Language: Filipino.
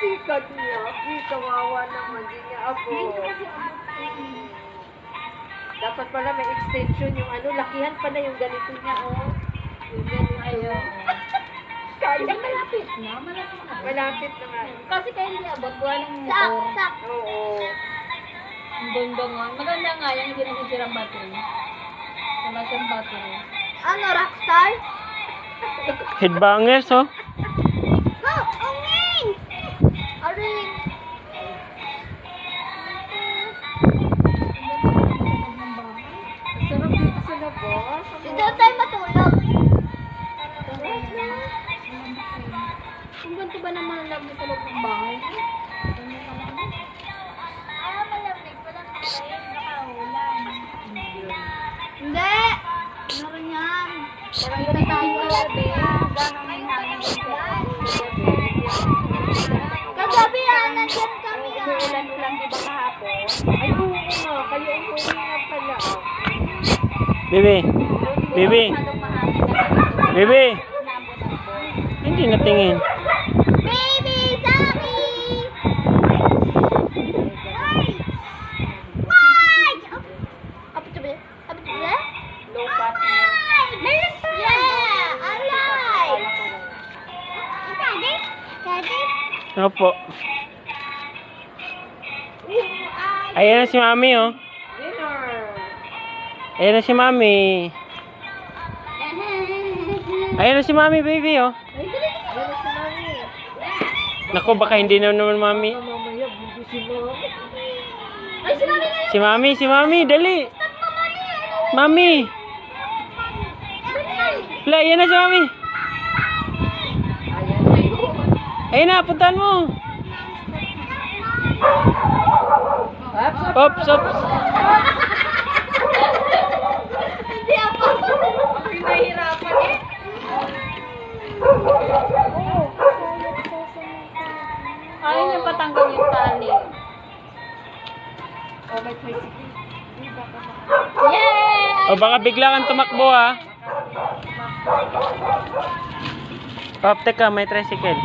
sikat niya. Kawawa naman. Hindi niya ako. Dapat pala may extension yung ano. Lakihan pa na yung ganito niya, oh. Yung ganito. Ayun. Kaya Malapit na. malapit na nga. Kasi kaya hindi abot. Walang motor. Oo. Ang ganda nga. Maganda nga yan. Hindi nasisirang battery. Wala siyang battery. Ano, rockstar? Headbangers, oh. Oh, ongeng! Aring! Sarap dito sa labas. Dito tayo matulog. Ang ganito ba naman ang love sa loob ng bahay? Ah, malamig. Walang kain. Nakaulan. Hindi! Meron yan. Parang ganito tayo kagabi. Kagabi nandyan kami Ulan-ulan, di ba kahapon? Ay, oo nga. Kaya umuwi nga pala. Bibi. Bibi. Bibi. Hindi natingin. Baby Zombie! Why? Apa coba? Apa coba? Low fat na. Meron pa! Yeah! Alive! Daddy? Daddy? Opo. Ayan na si Mami, oh. Dinner. Ayan na si Mami. Ayan na si Mami, baby, oh. Ay, ano si Mami? Naku, baka hindi na naman Mami. Mamaya, bugo si Mami. Ay, sinabi na Si Mami, si Mami, dali. Mami. Wala, ayan na si Mami. Ayan na, puntahan mo. Ops, ops. Hindi ako. Ako'y nahihirapan eh. Ayaw niya patanggal yung tali. Oh, may tricycle. Yay! O baka bigla kang tumakbo, ha. Teka, may tricycle.